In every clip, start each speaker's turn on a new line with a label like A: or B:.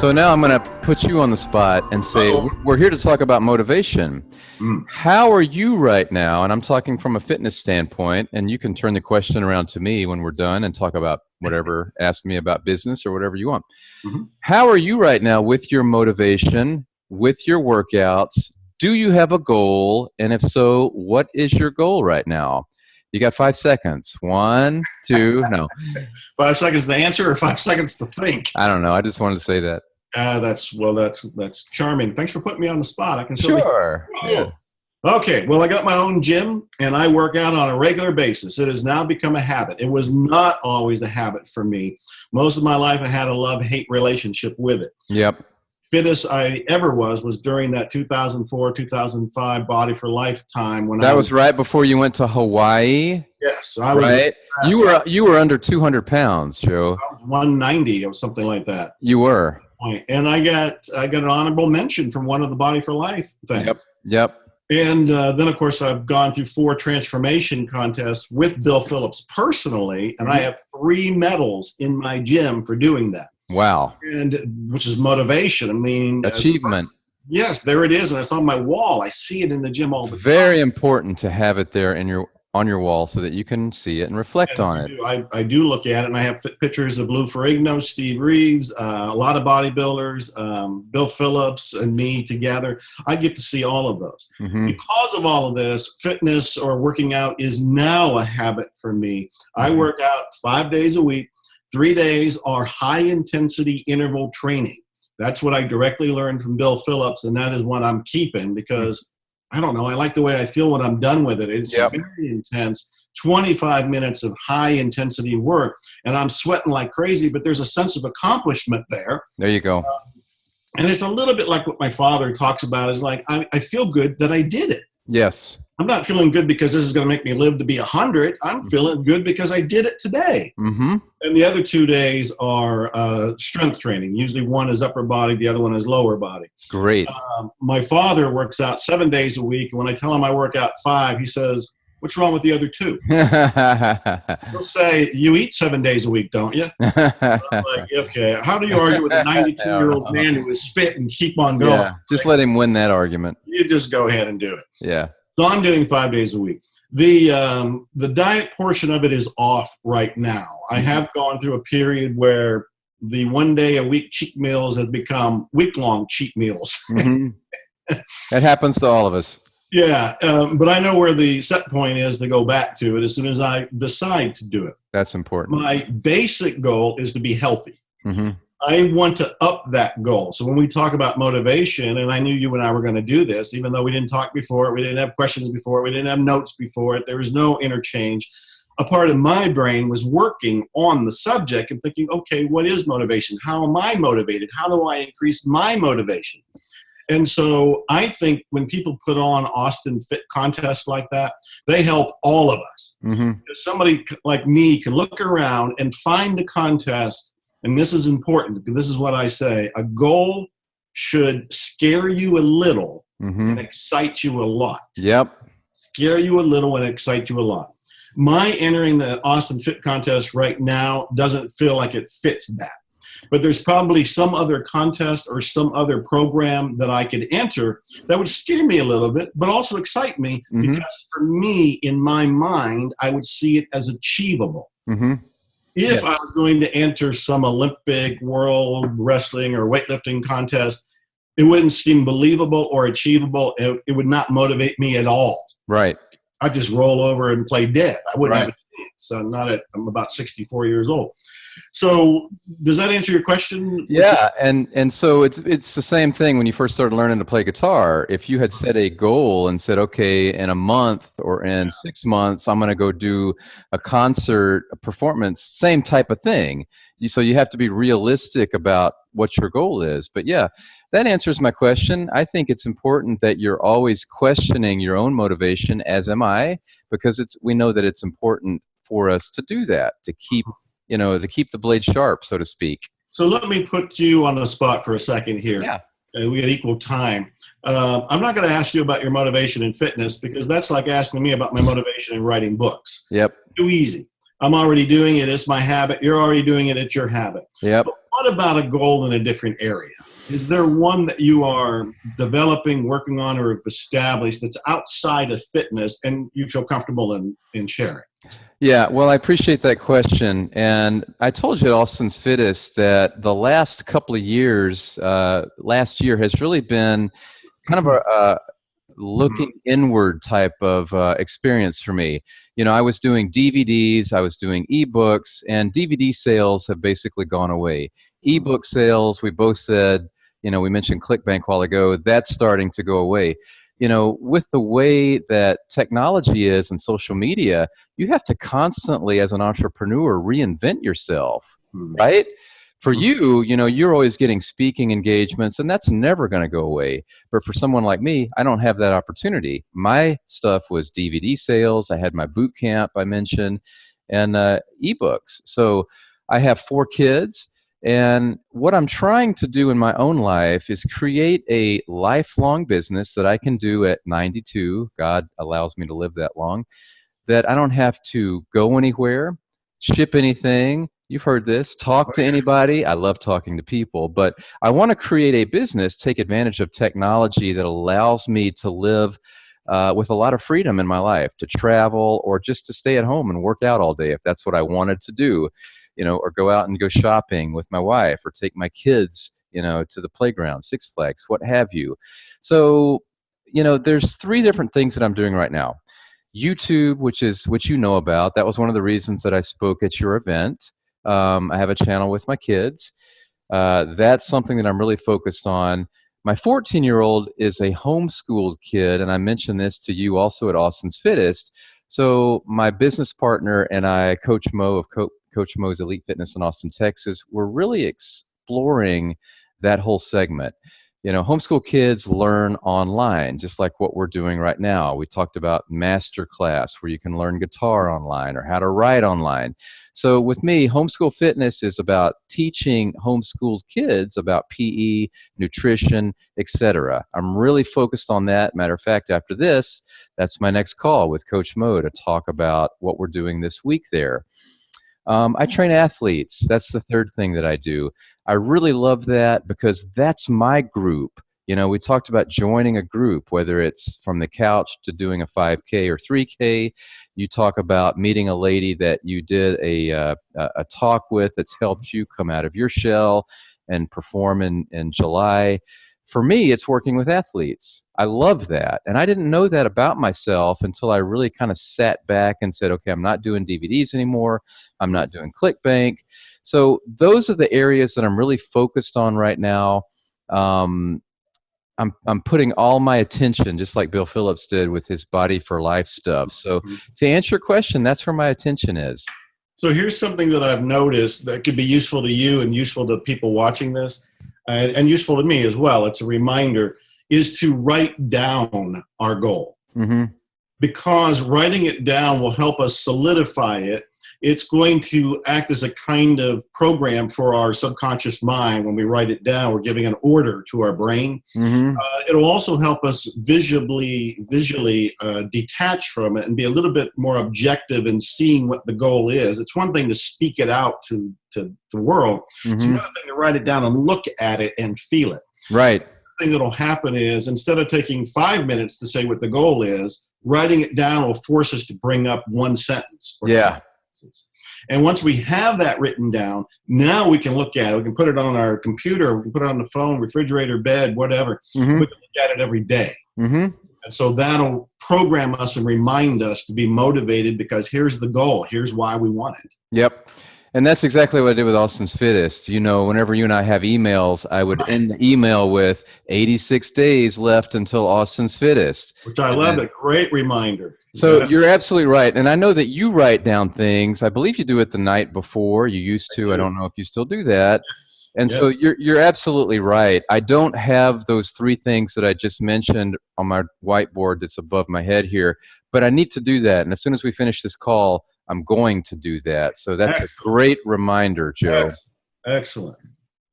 A: So now I'm going to put you on the spot and say, we're here to talk about motivation. How are you right now? And I'm talking from a fitness standpoint, and you can turn the question around to me when we're done and talk about whatever, ask me about business or whatever you want. How are you right now with your motivation, with your workouts? Do you have a goal? And if so, what is your goal right now? You got 5 seconds. 1, 2, no.
B: 5 seconds to answer or 5 seconds to think?
A: I don't know. I just wanted to say that.
B: That's charming. Thanks for putting me on the spot. I can
A: Sure. Yeah.
B: Okay, well, I got my own gym, and I work out on a regular basis. It has now become a habit. It was not always a habit for me. Most of my life, I had a love-hate relationship with it.
A: Yep.
B: Fittest I ever was during that 2004, 2005 Body for Life time.
A: That was right before you went to Hawaii?
B: Yes. I was.
A: Right? You were under 200 pounds, Joe.
B: I was 190 or something like that.
A: You were.
B: And I got an honorable mention from one of the Body for Life things.
A: Yep.
B: And then, of course, I've gone through 4 transformation contests with Bill Phillips personally, and I have 3 medals in my gym for doing that.
A: Wow.
B: And which is motivation. I mean,
A: achievement.
B: Yes, there it is, and it's on my wall. I see it in the gym all the time.
A: Very important to have it there on your wall so that you can see it and reflect on it.
B: I do look at it, and I have pictures of Lou Ferrigno, Steve Reeves, a lot of bodybuilders, Bill Phillips, and me together. I get to see all of those. Because of all of this, fitness or working out is now a habit for me. I work out 5 days a week. 3 days are high-intensity interval training. That's what I directly learned from Bill Phillips, and that is what I'm keeping because, I don't know, I like the way I feel when I'm done with it. It's very intense, 25 minutes of high-intensity work, and I'm sweating like crazy, but there's a sense of accomplishment there.
A: There you go.
B: And it's a little bit like what my father talks about is like, I feel good that I did it.
A: Yes.
B: I'm not feeling good because this is going to make me live to be 100. I'm feeling good because I did it today. And the other 2 days are strength training. Usually one is upper body, the other one is lower body.
A: Great.
B: My father works out 7 days a week. And when I tell him I work out 5, he says, "What's wrong with the other 2?" He'll say, "You eat 7 days a week, don't you?" I'm like, okay, how do you argue with a 92-year-old man who is fit and keep on going?
A: Yeah, just let him win that argument.
B: You just go ahead and do it.
A: Yeah.
B: So I'm doing 5 days a week. The diet portion of it is off right now. I have gone through a period where the 1 day a week cheat meals have become week-long cheat meals.
A: That happens to all of us.
B: Yeah, but I know where the set point is to go back to it as soon as I decide to do it.
A: That's important.
B: My basic goal is to be healthy. I want to up that goal. So when we talk about motivation, and I knew you and I were going to do this, even though we didn't talk before, we didn't have questions before, we didn't have notes before it, there was no interchange. A part of my brain was working on the subject and thinking, okay, what is motivation? How am I motivated? How do I increase my motivation? And so I think when people put on Austin Fit contests like that, they help all of us. If somebody like me can look around and find a contest, and this is important, because this is what I say, a goal should scare you a little and excite you a lot. Scare you a little and excite you a lot. My entering the Austin Fit contest right now doesn't feel like it fits that. But there's probably some other contest or some other program that I could enter that would scare me a little bit, but also excite me because for me, in my mind, I would see it as achievable. If I was going to enter some Olympic, world wrestling, or weightlifting contest, it wouldn't seem believable or achievable. It would not motivate me at all.
A: Right.
B: I'd just roll over and play dead. I wouldn't have a chance. I'm about 64 years old. So does that answer your question?
A: Yeah, and so it's the same thing when you first started learning to play guitar. If you had set a goal and said, okay, in a month or in 6 months, I'm going to go do a concert, a performance, same type of thing. So you have to be realistic about what your goal is. But yeah, that answers my question. I think it's important that you're always questioning your own motivation, as am I, because we know that it's important for us to do that, to keep the blade sharp, so to speak.
B: So let me put you on the spot for a second here.
A: Yeah.
B: We got equal time. I'm not going to ask you about your motivation in fitness because that's like asking me about my motivation in writing books.
A: Yep.
B: Too easy. I'm already doing it. It's my habit. You're already doing it. It's your habit.
A: Yep.
B: But what What about a goal in a different area? Is there one that you are developing, working on, or have established that's outside of fitness and you feel comfortable in sharing?
A: Yeah, well, I appreciate that question. And I told you at Austin's Fittest that the last couple of years, last year has really been kind of a looking inward type of experience for me. You know, I was doing DVDs, I was doing ebooks, and DVD sales have basically gone away. Ebook sales, we both said, you know, we mentioned ClickBank a while ago, that's starting to go away. You know, with the way that technology is and social media, you have to constantly, as an entrepreneur, reinvent yourself, right? For you, you know, you're always getting speaking engagements, and that's never going to go away. But for someone like me, I don't have that opportunity. My stuff was DVD sales. I had my boot camp I mentioned, and ebooks. So I have 4 kids, and what I'm trying to do in my own life is create a lifelong business that I can do at 92. God allows me to live that long, that I don't have to go anywhere, ship anything. You've heard this, talk to anybody. I love talking to people, but I want to create a business, take advantage of technology that allows me to live with a lot of freedom in my life, to travel or just to stay at home and work out all day if that's what I wanted to do, you know, or go out and go shopping with my wife or take my kids, you know, to the playground, Six Flags, what have you. So, you know, there's 3 different things that I'm doing right now. YouTube, which you know about. That was one of the reasons that I spoke at your event. I have a channel with my kids. That's something that I'm really focused on. My 14-year-old is a homeschooled kid, and I mentioned this to you also at Austin's Fittest. So my business partner and I, Coach Mo of Coach Mo's Elite Fitness in Austin, Texas, we're really exploring that whole segment. You know, homeschool kids learn online, just like what we're doing right now. We talked about master class where you can learn guitar online or how to write online. So with me, homeschool fitness is about teaching homeschooled kids about PE, nutrition, etc. I'm really focused on that. Matter of fact, after this, that's my next call with Coach Mo to talk about what we're doing this week there. I train athletes. That's the 3rd thing that I do. I really love that because that's my group. You know, we talked about joining a group, whether it's from the couch to doing a 5K or 3K. You talk about meeting a lady that you did a talk with that's helped you come out of your shell and perform in July. For me, it's working with athletes. I love that. And I didn't know that about myself until I really kind of sat back and said, okay, I'm not doing DVDs anymore. I'm not doing ClickBank. So those are the areas that I'm really focused on right now. I'm putting all my attention, just like Bill Phillips did with his Body for Life stuff. So to answer your question, that's where my attention is.
B: So here's something that I've noticed that could be useful to you and useful to people watching this, and useful to me as well. It's a reminder, is to write down our goal. Because writing it down will help us solidify it. It's going to act as a kind of program for our subconscious mind. When we write it down, we're giving an order to our brain. It'll also help us visually detach from it and be a little bit more objective in seeing what the goal is. It's one thing to speak it out to the world. It's another thing to write it down and look at it and feel it.
A: Right.
B: The thing that'll happen is, instead of taking 5 minutes to say what the goal is, writing it down will force us to bring up 1 sentence or 2 sentences. And once we have that written down, now we can look at it. We can put it on our computer, we can put it on the phone, refrigerator, bed, whatever. We can look at it every day. And so that'll program us and remind us to be motivated, because here's the goal. Here's why we want it.
A: Yep. And that's exactly what I did with Austin's Fittest. You know, whenever you and I have emails, I would end the email with 86 days left until Austin's Fittest.
B: Which I love, a great reminder.
A: So you're absolutely right. And I know that you write down things. I believe you do it the night before. You used to. I don't know if you still do that. And so you're absolutely right. I don't have those 3 things that I just mentioned on my whiteboard that's above my head here, but I need to do that. And as soon as we finish this call, I'm going to do that. So that's a great reminder, Joe.
B: Excellent.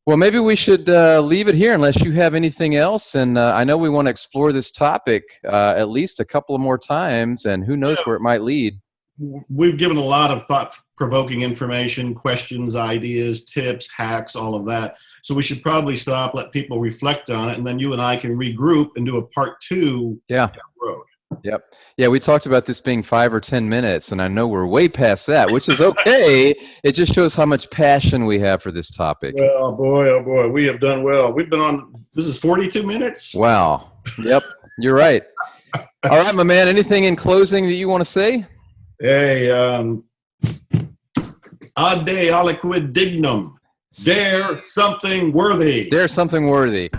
A: Well, maybe we should leave it here unless you have anything else. And I know we want to explore this topic at least a couple of more times, and who knows where it might lead.
B: we've given a lot of thought-provoking information, questions, ideas, tips, hacks, all of that. So we should probably stop, let people reflect on it, and then you and I can regroup and do a part 2 down the road.
A: Yep. Yeah, we talked about this being 5 or 10 minutes, and I know we're way past that, which is okay. It just shows how much passion we have for this topic.
B: Well, oh boy, we have done well. We've been on, this is 42 minutes?
A: Wow. Yep, you're right. All right, my man, anything in closing that you want to say?
B: Hey, ade aliquid dignum. Dare something worthy.
A: Dare something worthy.